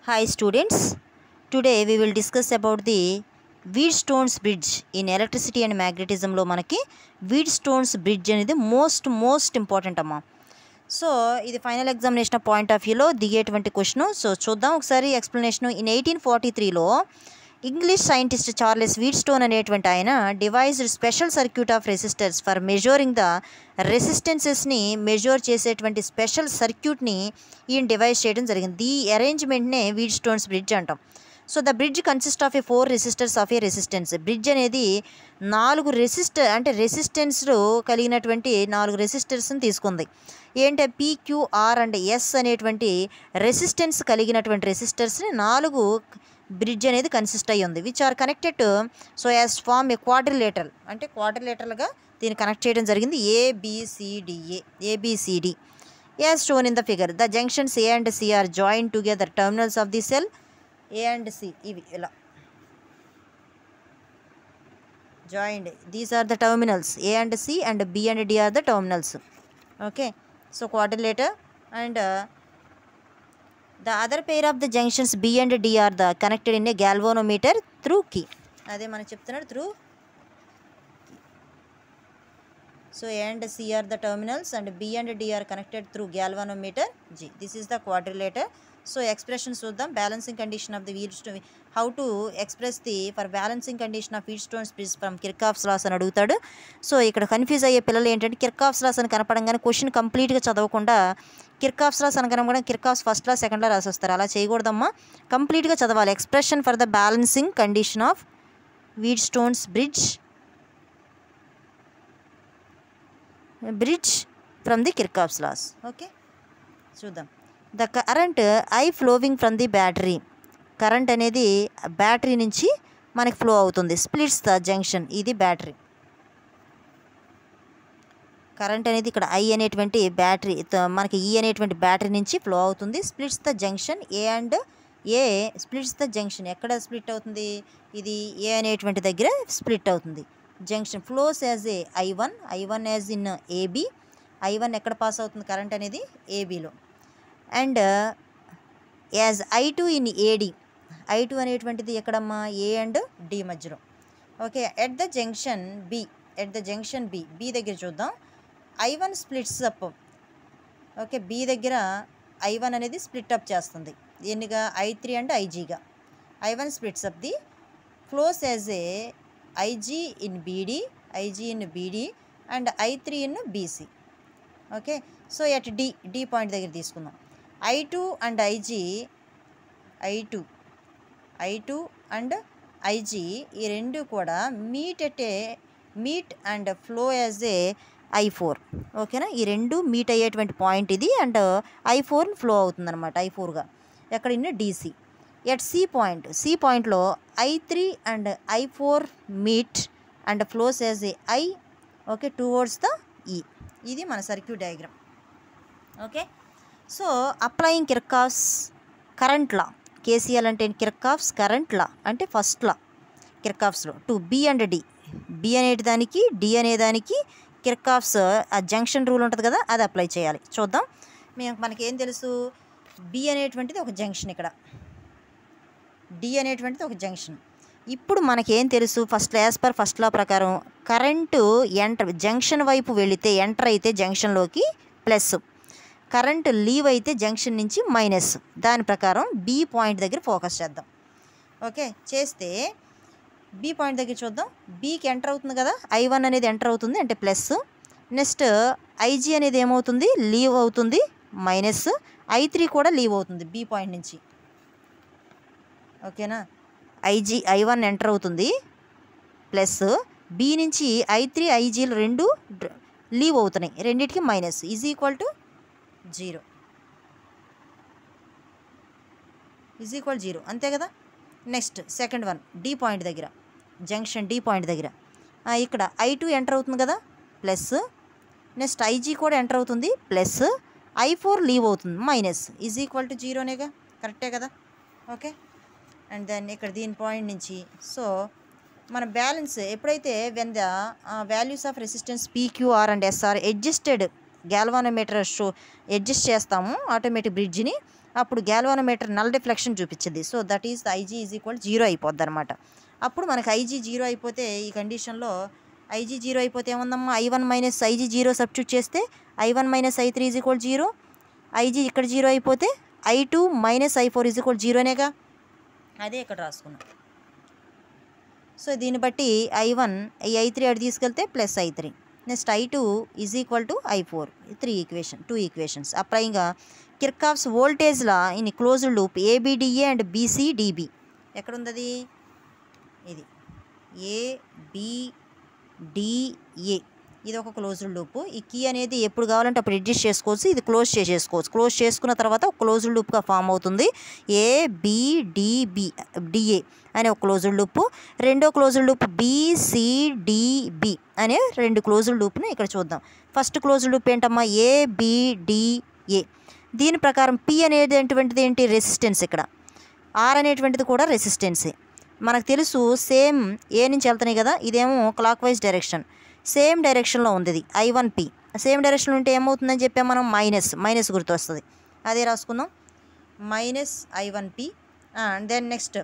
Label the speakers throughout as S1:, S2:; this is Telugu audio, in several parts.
S1: Hi students, today we will discuss about the Wheatstone's bridge in electricity and magnetism లో మనకి Wheatstone's bridge అనేది most ఇంపార్టెంట్ అమ్మా. సో ఇది ఫైనల్ ఎగ్జామినేషన్ పాయింట్ ఆఫ్ వ్యూలో దిగేటువంటి క్వశ్చన్. సో చూద్దాం ఒకసారి ఎక్స్ప్లెనేషన్. ఇన్ 1843లో ఇంగ్లీష్ సైంటిస్ట్ చార్లెస్ వీట్స్టోన్ అనేటువంటి ఆయన devised special circuit of resistors for measuring the రెసిస్టెన్సెస్ని మెజర్ చేసేటువంటి స్పెషల్ సర్క్యూట్ని ఈయన డివైజ్ చేయడం జరిగింది. ఈ అరేంజ్మెంట్నే వీట్స్టోన్స్ బ్రిడ్జ్ అంటాం. So the bridge consist of a 4 resistors of a resistance. Bridge అనేది 4 రెసిస్టెన్స్ కలిగినటువంటి 4 రెసిస్టర్స్ని తీసుకుంది. ఏంటంటే PQR అండ్ S అనేటువంటి రెసిస్టెన్స్ కలిగినటువంటి రెసిస్టర్స్ని 4 బ్రిడ్జ్ అనేది కన్సిస్ట్ అయ్యి ఉంది. Which are connected so as form a quadrilateral, అంటే క్వాడ్రిలేటరల్గా దీన్ని కనెక్ట్ చేయడం జరిగింది. ABCD as shown in the figure. The junctions A and C are join together. Terminals of the cell A and C ఇవి ఇలా joined. These are the terminals A and C and B and D are the terminals. Okay, so quadrilateral and the other pair of the junctions B and D are the connected in a galvanometer through key. అదే మనం చెప్తున్నాడు through key. So A and C are the terminals and B and D are connected through galvanometer G. This is the quadrilateral. So expression చూద్దాం. Balancing condition of the Wheatstone, how to express the for balancing condition of Wheatstone's bridge from Kirchhoff's laws అని అడుగుతాడు. సో ఇక్కడ కన్ఫ్యూజ్ అయ్యే పిల్లలు ఏంటంటే కిర్కాఫ్స్ లాస్ అని కనపడంగానే క్వశ్చన్ కంప్లీట్గా చదవకుండా కిర్కాఫ్స్ లాస్ అని కనపడం కిర్కాఫ్స్ ఫస్ట్ లా సెకండ్ లా రాసొస్తారు. అలా చేయకూడదమ్మా, కంప్లీట్గా చదవాలి. Expression for the balancing condition of Wheatstone's bridge from the Kirchhoff's laws. Okay, చూద్దాం. The current I flowing from the battery. Current అనేది బ్యాటరీ నుంచి మనకి ఫ్లో అవుతుంది. Splits the junction. ఇది బ్యాటరీ. కరెంట్ అనేది ఇక్కడ ఐ అనేటువంటి బ్యాటరీ మనకి ఈ అనేటువంటి బ్యాటరీ నుంచి ఫ్లో అవుతుంది. Splits the junction A and A. Splits the junction ఎక్కడ స్ప్లిట్ అవుతుంది? ఇది ఏ అనేటువంటి దగ్గర స్ప్లిట్ అవుతుంది. Junction flows as a I1 as in AB. I1 ఎక్కడ పాస్ అవుతుంది కరెంట్ అనేది? ఏబీలో. And as I2 in AD. I2 అనేటువంటిది ఎక్కడమ్మా? A అండ్ D మధ్యలో. Okay, at the junction B దగ్గర చూద్దాం. I1 splits up. Okay, B దగ్గర I1 అనేది స్ప్లిట్ అప్ చేస్తుంది. ఎన్నిగా? I3 అండ్ IGగా. I1 splits up the flows as a IG in BD and I3 in BC. Okay, so at D point దగ్గర తీసుకుందాం. I2 and I2 and IG ఈ రెండు కూడా meet and flow as a I4. ఓకేనా, ఈ రెండు మీట్ అయ్యేటువంటి పాయింట్ ఇది. అండ్ I4 ఫ్లో అవుతుంది అనమాట, I4గా. ఎక్కడ? ఇన్న DC. ఎట్ C పాయింట్లో I3 and I4 meet and flows as a I. Okay, towards the E. ఇది మన circuit diagram. Okay, so applying Kirchhoff's current law. KCL అంటే కిర్కాఫ్స్ కరెంట్ లా అంటే ఫస్ట్ లా కిర్కాఫ్స్లో to B and D. B అనేదానికి D అనేదానికి కిర్కాఫ్స్ ఆ జంక్షన్ రూల్ ఉంటుంది కదా, అది అప్లై చేయాలి. చూద్దాం. మనకి ఏం తెలుసు? B అనేటువంటిది ఒక జంక్షన్, ఇక్కడ D అనేటువంటిది ఒక జంక్షన్. ఇప్పుడు మనకేం తెలుసు? ఫస్ట్ లా ప్రకారం కరెంటు జంక్షన్ వైపు వెళితే ఎంటర్ అయితే జంక్షన్లోకి ప్లస్, కరెంట్ లీవ్ అయితే జంక్షన్ నుంచి మైనస్. దాని ప్రకారం B పాయింట్ దగ్గర ఫోకస్ చేద్దాం. ఓకే, చేస్తే B పాయింట్ దగ్గర చూద్దాం. Bకి ఎంటర్ అవుతుంది కదా, I1 అనేది ఎంటర్ అవుతుంది అంటే ప్లస్. నెక్స్ట్ IG అనేది ఏమవుతుంది? లీవ్ అవుతుంది మైనస్. I3 కూడా లీవ్ అవుతుంది B పాయింట్ నుంచి. ఓకేనా, I1 ఎంటర్ అవుతుంది ప్లస్, B నుంచి I3 IGలు రెండు లీవ్ అవుతున్నాయి, రెండింటికి మైనస్. Is equal to 0. అంతే కదా. Next second one D point దగ్గర, జంక్షన్ D పాయింట్ దగ్గర ఇక్కడ I2 ఎంటర్ అవుతుంది కదా ప్లస్. నెక్స్ట్ IG కూడా ఎంటర్ అవుతుంది ప్లస్. I4 లీవ్ అవుతుంది మైనస్. ఈజ్ ఈక్వల్ టు 0నేగా, కరెక్టే కదా. ఓకే, అండ్ దెన్ ఇక్కడ దీని పాయింట్ నుంచి సో మన బ్యాలెన్స్ ఎప్పుడైతే when the values of resistance PQR and S are adjusted galvanometer adjust చేస్తాము ఆటోమేటిక్ బ్రిడ్జ్ని, అప్పుడు గ్యాల్వానోమీటర్ నల్ డిఫ్లెక్షన్ చూపించింది. So that is IG is equal 0 అయిపోద్ది అనమాట. అప్పుడు మనకి ఐజీ 0 అయిపోతే ఈ కండిషన్లో ఐజీ 0 అయిపోతే ఏముందమ్మా, I1 మైనస్ ఐజీ 0 సబ్స్టిట్యూట్ చేస్తే I1 minus I3 is equal 0. IG ఇక్కడ 0 అయిపోతే I2 minus I4 is equal 0నేగా, అదే ఇక్కడ రాసుకున్నాం. సో దీన్ని బట్టి I1 ఈ I3 అటు తీసుకెళ్తే plus I3, next I2 is equal to I4. 2 equations applying Kirchhoff's voltage law in closed loop ABDA and BCDB. ఎక్కడుంది ఇది ABDA, ఇది ఒక క్లోజ్డ్ లూప్. ఈ కీ అనేది ఎప్పుడు కావాలంటే అప్పుడు అడ్జస్ట్ చేసుకోవచ్చు, ఇది క్లోజ్ చేసేసుకోవచ్చు. క్లోజ్ చేసుకున్న తర్వాత ఒక క్లోజ్డ్ లూప్గా ఫామ్ అవుతుంది ABDA అనే ఒక క్లోజ్డ్ లూప్. రెండో క్లోజ్డ్ లూప్ BCDB అనే 2 క్లోజ్డ్ లూప్ని ఇక్కడ చూద్దాం. ఫస్ట్ క్లోజ్డ్ లూప్ ఏంటమ్మా, ABDA. దీని ప్రకారం P అనేటువంటిది ఏంటి, రెసిస్టెన్స్. ఇక్కడ R అనేటువంటిది కూడా రెసిస్టెన్సే. మనకు తెలుసు సేమ్ ఏ నుంచి వెళ్తున్నాయి కదా, ఇదేమో క్లాక్ వైజ్ డైరెక్షన్, సేమ్ డైరెక్షన్లో ఉంది ఇది I1P. సేమ్ డైరెక్షన్లో ఉంటే ఏమవుతుందని చెప్పాం మనం, మైనస్ గుర్తు వస్తుంది, అదే రాసుకుందాం, minus I1P. And then next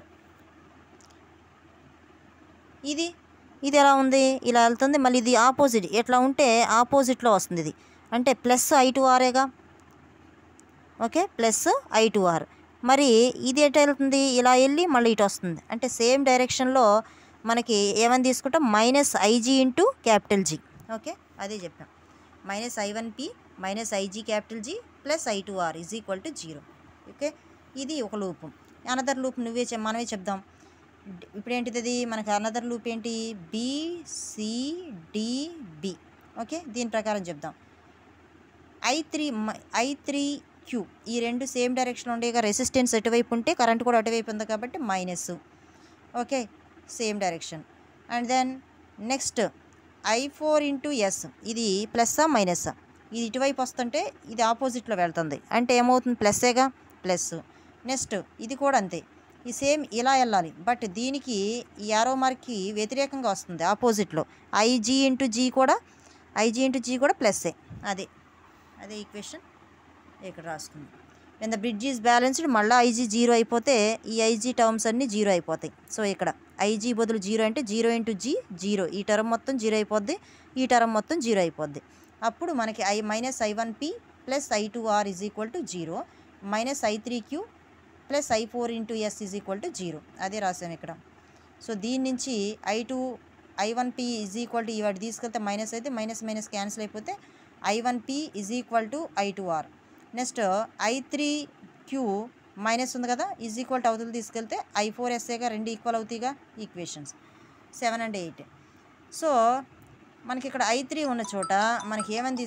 S1: ఇది ఎలా ఉంది, ఇలా వెళ్తుంది. మళ్ళీ ఇది ఆపోజిట్, ఎట్లా ఉంటే ఆపోజిట్లో వస్తుంది ఇది, అంటే ప్లస్ I2Rగా, ఓకే, ప్లస్ I2R. మరి ఇది ఎటు వెళ్తుంది, ఇలా వెళ్ళి మళ్ళీ ఇటు వస్తుంది, అంటే సేమ్ డైరెక్షన్లో మనకి ఏమని తీసుకుంటాం, minus IG into capital G. Okay, అదే చెప్పాం, minus I1P minus IG capital G plus I2R is equal to 0. Okay, ఇది ఒక లూపు. అనదర్ లూప్ మనమే చెప్దాం. ఇప్పుడు ఏంటిది అది మనకి అనదర్ లూప్ ఏంటి, BCDB. ఓకే, దీని ప్రకారం చెప్దాం. I3Q ఈ 2 సేమ్ డైరెక్షన్ ఉండేగా, రెసిస్టెన్స్ ఎటువైపు ఉంటే కరెంట్ కూడా అటువైపు ఉంది కాబట్టి minus. Okay, same direction. And then next I4 into S, ఇది ప్లస్సా మైనస్సా, ఇది ఇటువైపు వస్తుంటే ఇది ఆపోజిట్లో వెళ్తుంది, అంటే ఏమవుతుంది, ప్లస్సేగా, ప్లస్. నెక్స్ట్ ఇది కూడా అంతే, ఈ సేమ్ ఇలా వెళ్ళాలి, బట్ దీనికి ఈ యారో మార్క్కి వ్యతిరేకంగా వస్తుంది, ఆపోజిట్లో. IG ఇంటూ G కూడా ప్లస్సే. అదే ఈక్వేషన్ ఇక్కడ రాసుకుందాం. When the bridge is balanced, మళ్ళీ IG 0 అయిపోతే ఈ IG టర్మ్స్ అన్నీ 0 అయిపోతాయి. సో ఇక్కడ IG బదులు 0 అంటే 0 ఇంటూ G 0, ఈ టర్మ్ మొత్తం 0 అయిపోద్ది, ఈ టర్మ్ మొత్తం 0 అయిపోద్ది. అప్పుడు మనకి minus I1P plus I2R is equal to 0, minus I3Q plus I4 into S is equal to 0, అదే రాసాము ఇక్కడ. సో దీని నుంచి I1P ఈజ్ ఈక్వల్ టు ఇవాటి తీసుకెళ్తే మైనస్ అయితే మైనస్ క్యాన్సిల్ అయిపోతే I1P is equal to I2R. Next I3Q minus ఉంది కదా, ఈజ్ ఈక్వల్ టు అవతల తీసుకెళ్తే I4SAగా 2 ఈక్వల్ అవుతాయిగా, ఈక్వేషన్స్ 7 and 8. సో మనకి ఇక్కడ I3 ఉన్న చోట మనకి ఏమని